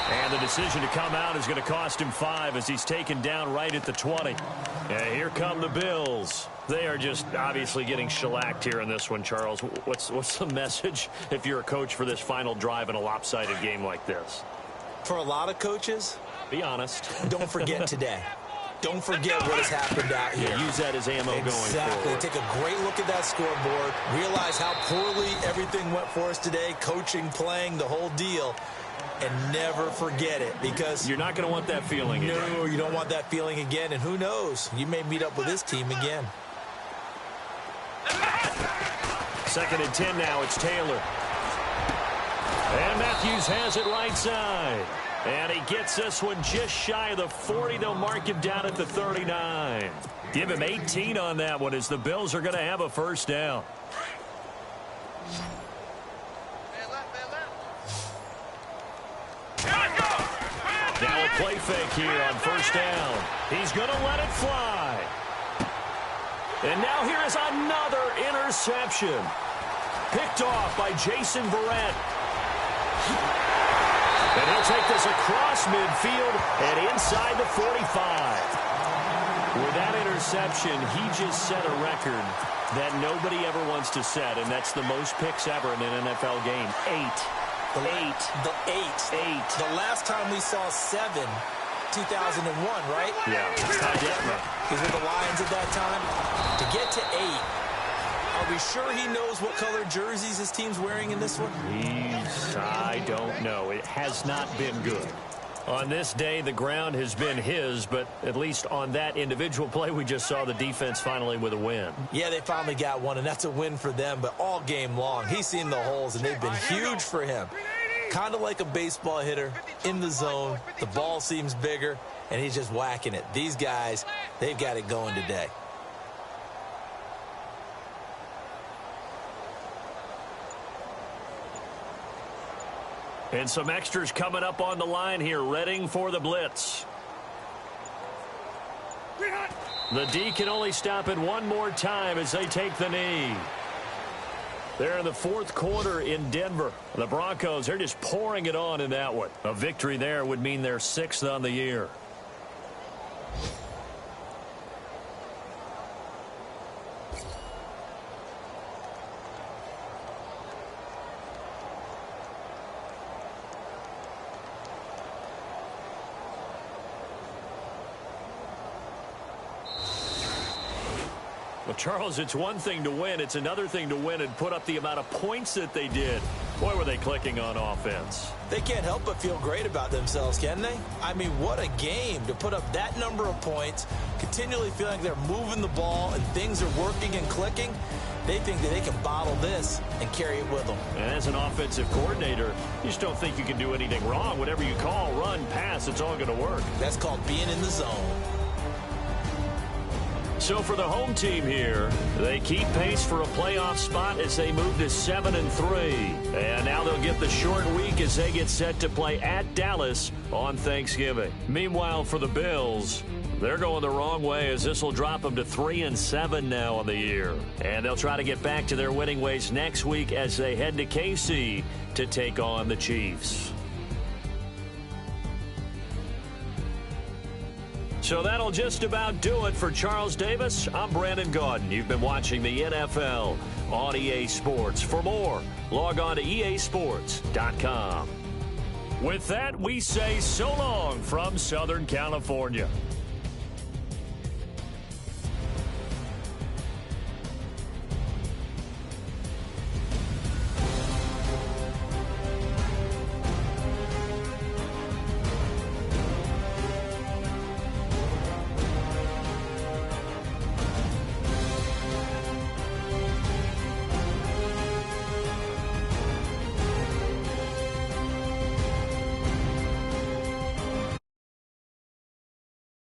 And the decision to come out is going to cost him 5 as he's taken down right at the 20. And here come the Bills. They are just obviously getting shellacked here in this one, Charles. What's the message if you're a coach for this final drive in a lopsided game like this? For a lot of coaches, be honest. Don't forget today. Don't forget what has happened out here. Yeah, use that as ammo going forward. Exactly. Take a great look at that scoreboard. Realize how poorly everything went for us today. Coaching, playing, the whole deal. And never forget it, because you're not going to want that feeling again. No, you don't want that feeling again. And who knows? You may meet up with this team again. 2nd and 10 now. It's Taylor. And Matthews has it right side. And he gets this one just shy of the 40. They'll mark him down at the 39. Give him 18 on that one as the Bills are going to have a 1st down. Now a play fake here on 1st down. He's going to let it fly. And now here is another interception. Picked off by Jason Verrett. And he'll take this across midfield and inside the 45. With that interception, he just set a record that nobody ever wants to set, and that's the most picks ever in an NFL game. 8. The last time we saw 7, 2001, right? Yeah, definitely. He's with the Lions at that time. To get to 8, are we sure he knows what color jerseys his team's wearing in this one? I don't know. It has not been good. On this day, the ground has been his, but at least on that individual play, we just saw the defense finally with a win. Yeah, they finally got one, and that's a win for them, but all game long, he's seen the holes, and they've been huge for him. Kind of like a baseball hitter in the zone. The ball seems bigger, and he's just whacking it. These guys, they've got it going today. And some extras coming up on the line here, readying for the blitz. The D can only stop it one more time as they take the knee. They're in the fourth quarter in Denver. The Broncos, they're just pouring it on in that one. A victory there would mean they're 6th on the year. Well, Charles, it's one thing to win. It's another thing to win and put up the amount of points that they did. Boy, were they clicking on offense. They can't help but feel great about themselves, can they? I mean, what a game to put up that number of points, continually feeling like they're moving the ball and things are working and clicking. They think that they can bottle this and carry it with them. And as an offensive coordinator, you just don't think you can do anything wrong. Whatever you call, run, pass, it's all going to work. That's called being in the zone. So for the home team here, they keep pace for a playoff spot as they move to 7-3. And now they'll get the short week as they get set to play at Dallas on Thanksgiving. Meanwhile, for the Bills, they're going the wrong way as this will drop them to 3-7 now on the year. And they'll try to get back to their winning ways next week as they head to KC to take on the Chiefs. So that'll just about do it for Charles Davis. I'm Brandon Gaudin. You've been watching the NFL on EA Sports. For more, log on to easports.com. With that, we say so long from Southern California.